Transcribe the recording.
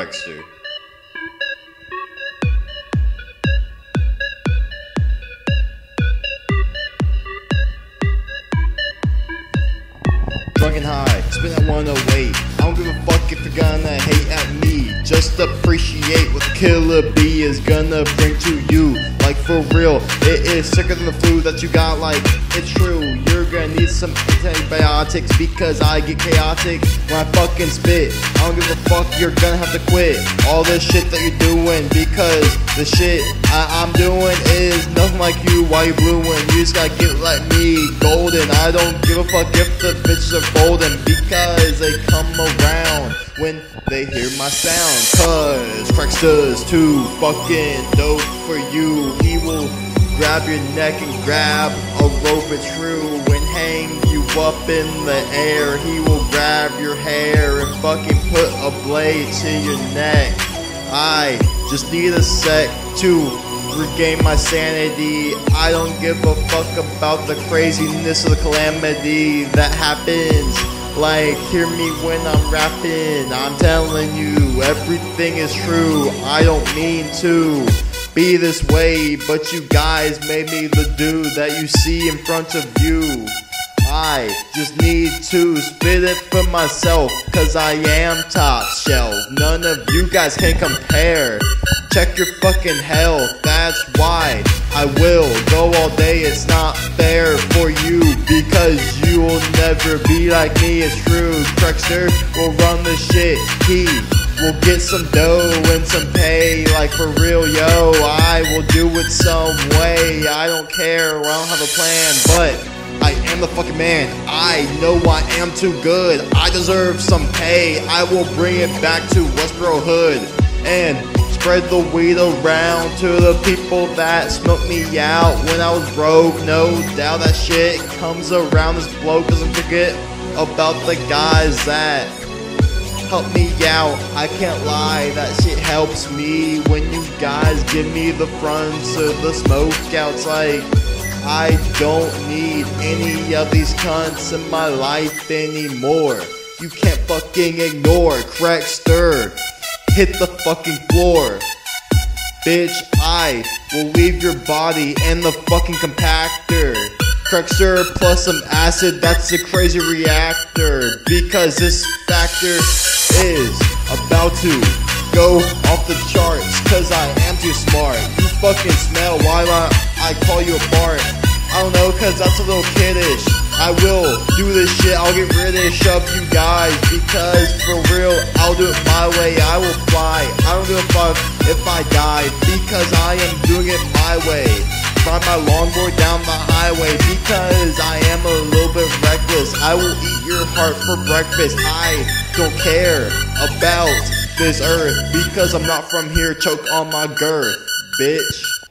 Crackster. Drunk and high, spin at 108. I don't give a fuck if you're gonna hate at me. Just appreciate what the Killer Bee is gonna bring to you. Like for real, it is sicker than the flu that you got. Like it's true, you're gonna need some antibiotics because I get chaotic when I fucking spit. I don't give a fuck, you're gonna have to quit all this shit that you're doing, because the shit I'm doing is nothing like you. Why you blueing? You just gotta get like me golden. I don't give a fuck if the bitches are golden, because they come around when they hear my sound. Cause Crackster's too fucking dope for you. He will grab your neck and grab a rope, it's true, and hang you up in the air. He will grab your hair and fucking put a blade to your neck. I just need a sec to regain my sanity. I don't give a fuck about the craziness of the calamity that happens. Like, hear me when I'm rapping. I'm telling you, everything is true. I don't mean to be this way, but you guys made me the dude that you see in front of you. I just need to spit it for myself, cause I am top shelf. None of you guys can compare. Check your fucking health, that's why I will go all day. It's not fair for you, because you will never be like me. It's true, Crackster will run the shit. He will get some dough and some pay. Like for real, yo, I will do it some way. I don't care, I don't have a plan, but I am the fucking man. I know I am too good. I deserve some pay. I will bring it back to Westboro Hood and spread the weed around to the people that smoked me out when I was broke. No doubt that shit comes around. This bloke doesn't forget about the guys that help me out. I can't lie, that shit helps me when you guys give me the fronts of the smoke outs. Like, I don't need any of these cunts in my life anymore. You can't fucking ignore Crackster. Hit the fucking floor. Bitch, I will leave your body in the fucking compactor. Crackster plus some acid, that's a crazy reactor. Because this factor is about to go off the charts, cause I am too smart. You fucking smell, why not I call you apart? I don't know, cause that's a little kiddish. I will do this shit, I'll get rid of you guys, because for real, I'll do it my way. I will fly, I don't give a fuck if I die, because I am doing it my way. Ride my longboard down the highway, because I am a little bit reckless. I will eat your heart for breakfast. I don't care about this earth, because I'm not from here. Choke on my girth, bitch.